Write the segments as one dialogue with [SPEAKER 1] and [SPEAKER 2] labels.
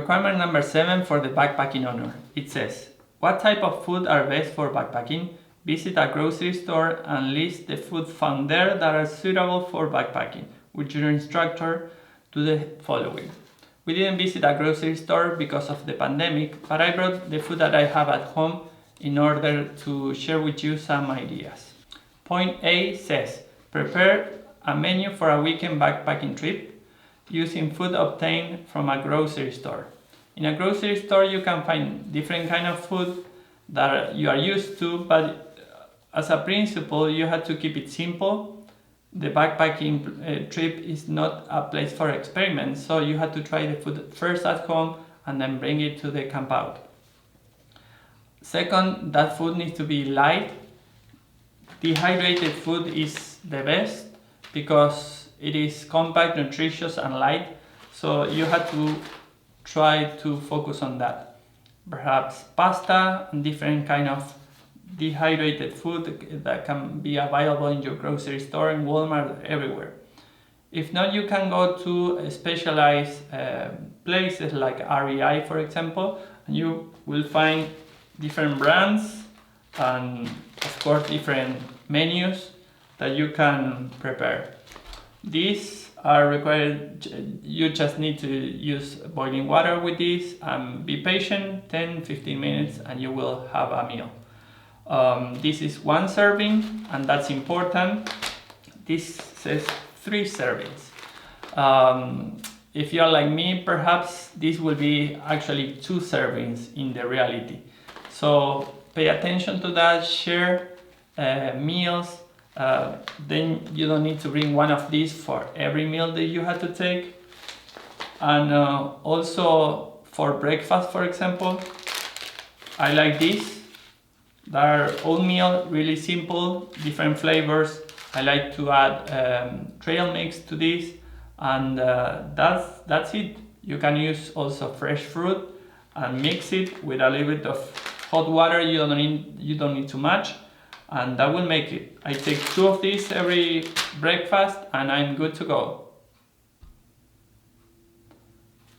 [SPEAKER 1] Requirement number 7 for the backpacking owner. It says, what type of food are best for backpacking? Visit a grocery store and list the food found there that are suitable for backpacking. With your instructor, do the following. We didn't visit a grocery store because of the pandemic, but I brought the food that I have at home in order to share with you some ideas. Point A says, prepare a menu for a weekend backpacking trip using food obtained from a grocery store. In a grocery store you can find different kind of food that you are used to, but as a principle you have to keep it simple. The backpacking trip is not a place for experiments, so you have to try the food first at home and then bring it to the camp out. Second, that food needs to be light. Dehydrated food is the best because it is compact, nutritious and light, so you have to try to focus on that. Perhaps pasta and different kind of dehydrated food that can be available in your grocery store, in Walmart, everywhere. If not, you can go to specialized places like REI, for example, and you will find different brands and of course different menus that you can prepare. These are required, you just need to use boiling water with this and be patient, 10-15 minutes and you will have a meal. This is one serving and that's important. This says 3 servings. If you are like me, perhaps this will be actually 2 servings in the reality. So pay attention to that, share meals. Then you don't need to bring one of these for every meal that you have to take. And also for breakfast, for example, I like this. They are oatmeal, really simple, different flavors. I like to add trail mix to this, and that's it. You can use also fresh fruit and mix it with a little bit of hot water. You don't need too much. And that will make it. I take 2 of these every breakfast and I'm good to go.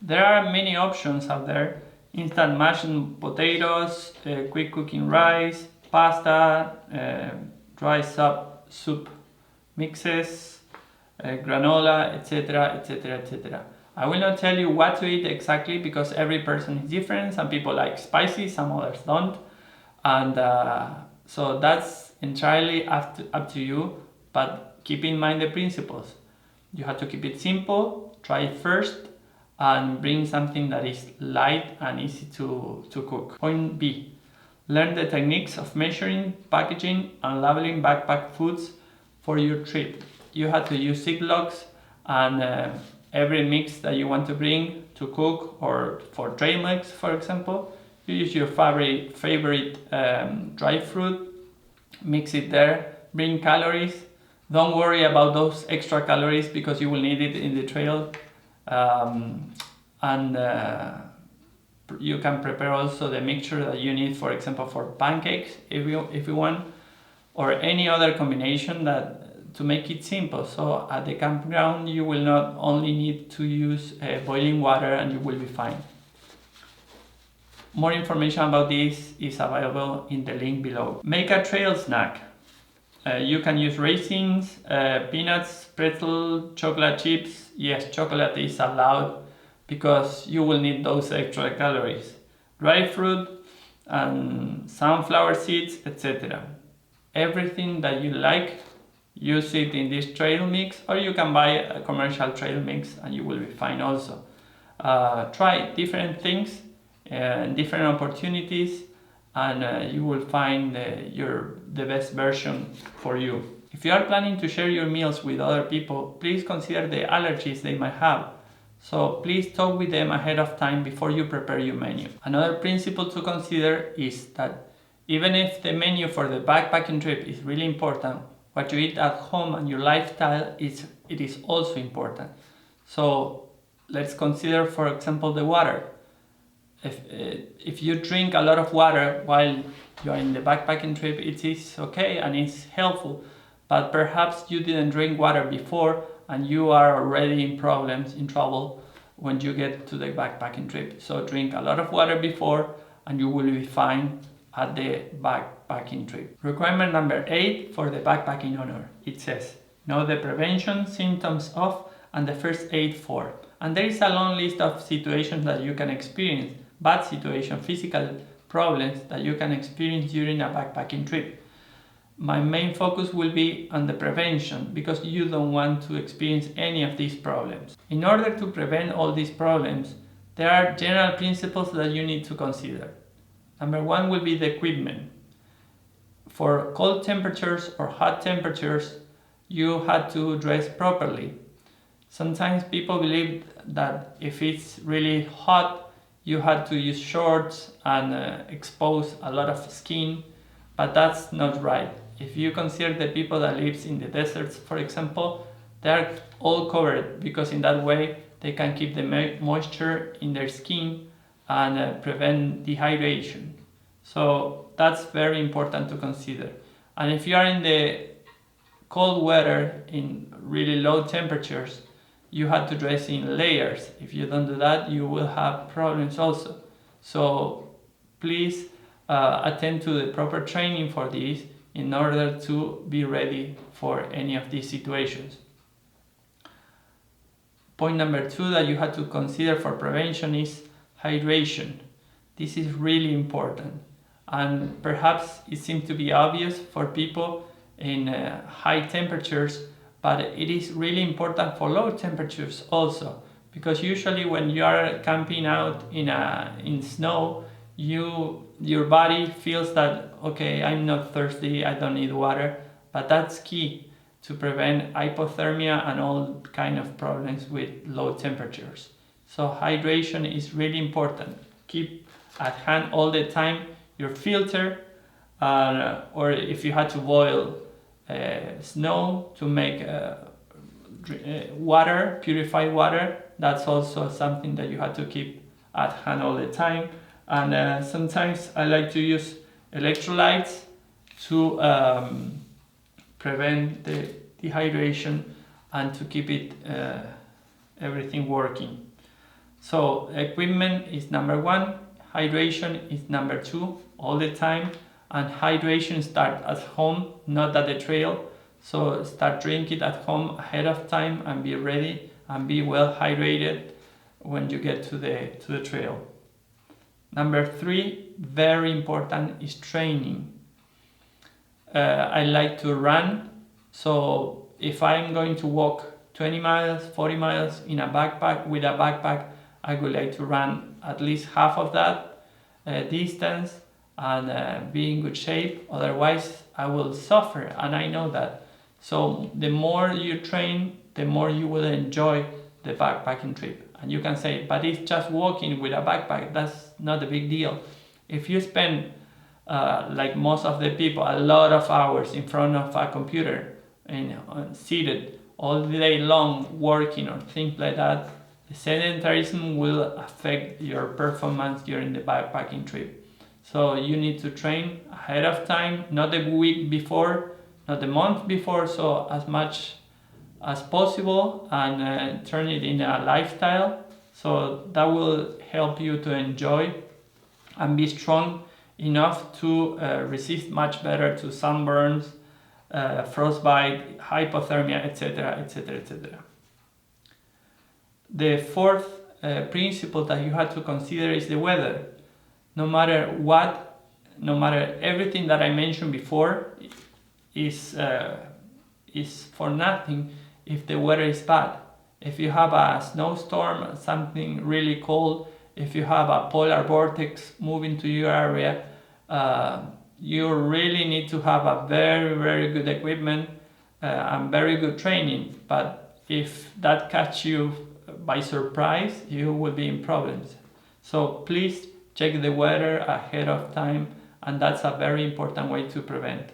[SPEAKER 1] There are many options out there. Instant mashed potatoes, quick cooking rice, pasta, dry soup mixes, granola, etc, etc, etc. I will not tell you what to eat exactly because every person is different. Some people like spicy, some others don't. And so that's entirely up to you, but keep in mind the principles. You have to keep it simple, try it first, and bring something that is light and easy to cook. Point B, learn the techniques of measuring, packaging, and labeling backpack foods for your trip. You have to use Ziplocs and every mix that you want to bring to cook or for trail mix, for example. You use your favorite dry fruit, mix it there, bring calories. Don't worry about those extra calories because you will need it in the trail. You can prepare also the mixture that you need, for example, for pancakes if you want, or any other combination that to make it simple. So at the campground you will not only need to use boiling water and you will be fine. More information about this is available in the link below. Make a trail snack. You can use raisins, peanuts, pretzel, chocolate chips. Yes, chocolate is allowed because you will need those extra calories. Dry fruit and sunflower seeds, etc. Everything that you like, use it in this trail mix, or you can buy a commercial trail mix and you will be fine also. Try different things, different opportunities, and you will find the best version for you. If you are planning to share your meals with other people, please consider the allergies they might have. So please talk with them ahead of time before you prepare your menu. Another principle to consider is that even if the menu for the backpacking trip is really important, what you eat at home and your lifestyle it is also important. So let's consider, for example, the water. If you drink a lot of water while you are in the backpacking trip, it is okay and it's helpful, but perhaps you didn't drink water before and you are already in trouble when you get to the backpacking trip. So drink a lot of water before and you will be fine at the backpacking trip. Requirement number 8 for the backpacking owner. It says, know the prevention, symptoms of, and the first aid for. And there is a long list of situations that you can experience, bad situations, physical problems that you can experience during a backpacking trip. My main focus will be on the prevention because you don't want to experience any of these problems. In order to prevent all these problems, there are general principles that you need to consider. Number 1 will be the equipment. For cold temperatures or hot temperatures, you have to dress properly. Sometimes people believe that if it's really hot, you have to use shorts and expose a lot of skin, but that's not right. If you consider the people that live in the deserts, for example, they are all covered because in that way they can keep the moisture in their skin and prevent dehydration. So that's very important to consider. And if you are in the cold weather, in really low temperatures, you have to dress in layers. If you don't do that, you will have problems also. So please attend to the proper training for this in order to be ready for any of these situations. Point number 2 that you have to consider for prevention is hydration. This is really important, and perhaps it seems to be obvious for people in high temperatures, but it is really important for low temperatures also, because usually when you are camping out in snow, your body feels that, okay, I'm not thirsty, I don't need water, but that's key to prevent hypothermia and all kind of problems with low temperatures. So hydration is really important. Keep at hand all the time your filter, or if you had to boil snow to make water, purified water, that's also something that you have to keep at hand all the time. And sometimes I like to use electrolytes to prevent the dehydration and to keep it everything working. So equipment is number 1, hydration is number 2 all the time, and hydration starts at home, not at the trail. So start drinking at home ahead of time and be ready and be well hydrated when you get to the trail. Number 3, very important, is training. I like to run, so if I'm going to walk 20 miles, 40 miles in a backpack, with a backpack, I would like to run at least half of that distance and be in good shape, otherwise I will suffer, and I know that. So the more you train, the more you will enjoy the backpacking trip. And you can say, but it's just walking with a backpack, that's not a big deal. If you spend, like most of the people, a lot of hours in front of a computer and seated all the day long working or things like that, the sedentarism will affect your performance during the backpacking trip. So you need to train ahead of time, not the week before, not the month before, so as much as possible, and turn it in a lifestyle. So that will help you to enjoy and be strong enough to resist much better to sunburns, frostbite, hypothermia, etc., etc., etc. The 4th principle that you have to consider is the weather. No matter what, no matter everything that I mentioned before is for nothing if the weather is bad. If you have a snowstorm, something really cold, if you have a polar vortex moving to your area, you really need to have a very, very good equipment and very good training. But if that catches you by surprise, you will be in problems. So please check the weather ahead of time, and that's a very important way to prevent.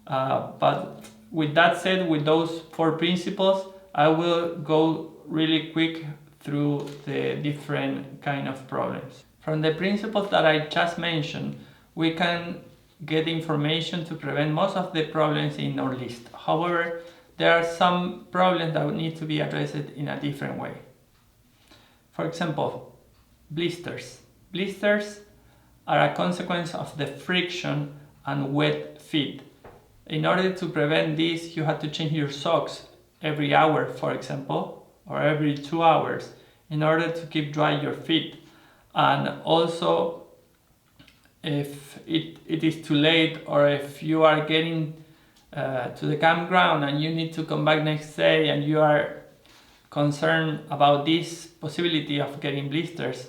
[SPEAKER 1] But with that said, with those 4 principles, I will go really quick through the different kind of problems. From the principles that I just mentioned, we can get information to prevent most of the problems in our list. However, there are some problems that need to be addressed in a different way. For example, blisters. Blisters are a consequence of the friction and wet feet. In order to prevent this, you have to change your socks every hour, for example, or every 2 hours in order to keep dry your feet. And also, if it is too late, or if you are getting to the campground and you need to come back next day and you are concerned about this possibility of getting blisters,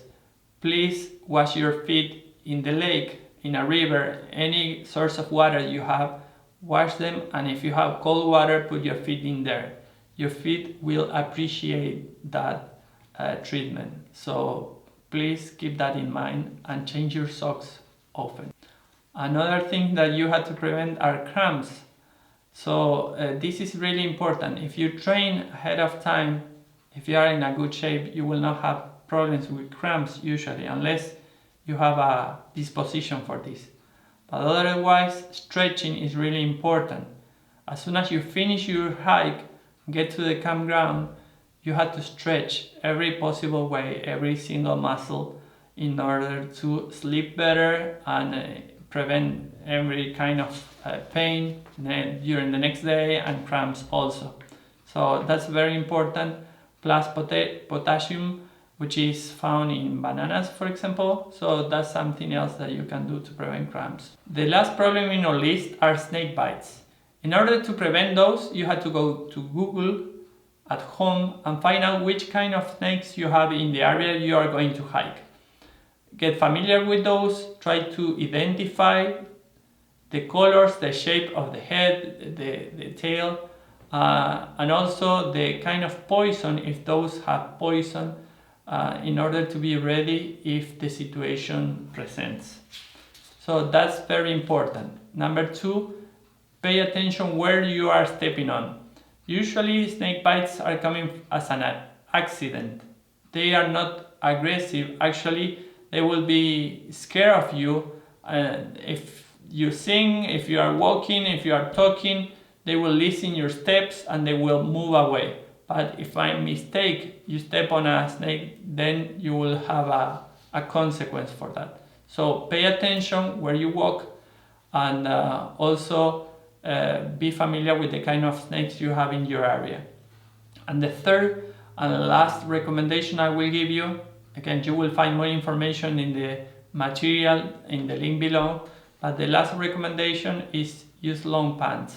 [SPEAKER 1] please wash your feet in the lake, in a river, any source of water you have, wash them, and if you have cold water, put your feet in there. Your feet will appreciate that treatment. So please keep that in mind and change your socks often. Another thing that you have to prevent are cramps. So this is really important. If you train ahead of time, if you are in a good shape, you will not have problems with cramps usually, unless you have a disposition for this. But otherwise, stretching is really important. As soon as you finish your hike, get to the campground, you have to stretch every possible way, every single muscle, in order to sleep better and prevent every kind of pain during the next day, and cramps also. So that's very important. Plus potassium, which is found in bananas, for example. So that's something else that you can do to prevent cramps. The last problem in our list are snake bites. In order to prevent those, you have to go to Google at home and find out which kind of snakes you have in the area you are going to hike. Get familiar with those, try to identify the colors, the shape of the head, the tail, and also the kind of poison, if those have poison, in order to be ready if the situation presents. So that's very important. Number 2, pay attention where you are stepping on. Usually snake bites are coming as an accident. They are not aggressive. Actually, they will be scared of you. If you sing, if you are walking, if you are talking, they will listen your steps and they will move away. But if by mistake you step on a snake, then you will have a consequence for that. So pay attention where you walk, and also be familiar with the kind of snakes you have in your area. And the third and last recommendation I will give you, again, you will find more information in the material in the link below, but the last recommendation is use long pants.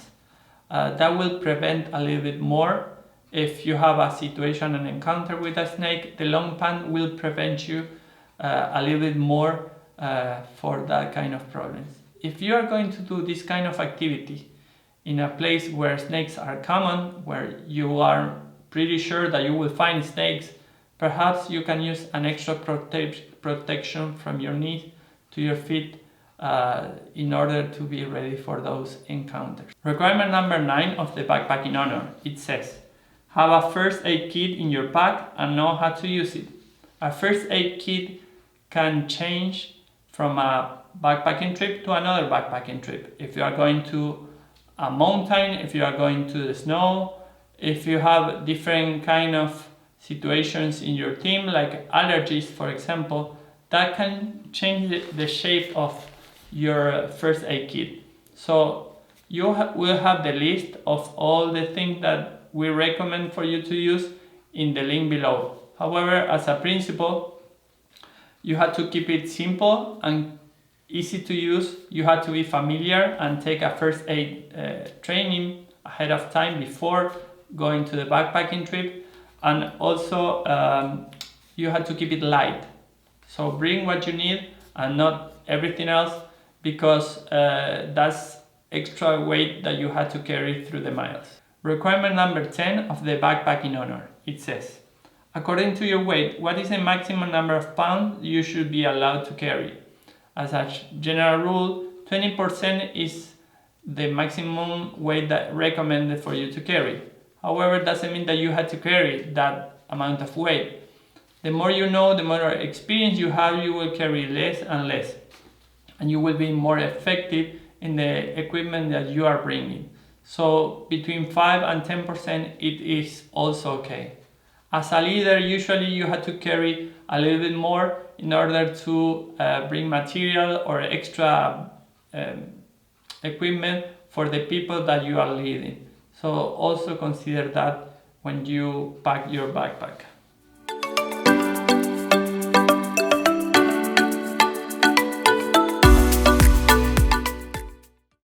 [SPEAKER 1] That will prevent a little bit more. If you have a situation, an encounter with a snake, the long pant will prevent you a little bit more for that kind of problems. If you are going to do this kind of activity in a place where snakes are common, where you are pretty sure that you will find snakes, perhaps you can use an extra protection from your knees to your feet in order to be ready for those encounters. Requirement number 9 of the Backpacking Honor, it says, have a first aid kit in your pack and know how to use it. A first aid kit can change from a backpacking trip to another backpacking trip. If you are going to a mountain, if you are going to the snow, if you have different kind of situations in your team, like allergies, for example, that can change the shape of your first aid kit. So you will have the list of all the things that we recommend for you to use in the link below. However, as a principle, you have to keep it simple and easy to use. You have to be familiar and take a first aid training ahead of time before going to the backpacking trip. And also you have to keep it light. So bring what you need and not everything else, because that's extra weight that you have to carry through the miles. Requirement number 10 of the Backpacking Honor, it says, according to your weight, what is the maximum number of pounds you should be allowed to carry? As a general rule, 20% is the maximum weight that recommended for you to carry. However, it doesn't mean that you have to carry that amount of weight. The more you know, the more experience you have, you will carry less and less. And you will be more effective in the equipment that you are bringing. So between 5 and 10% it is also okay. As a leader, usually you have to carry a little bit more in order to bring material or extra equipment for the people that you are leading. So also consider that when you pack your backpack.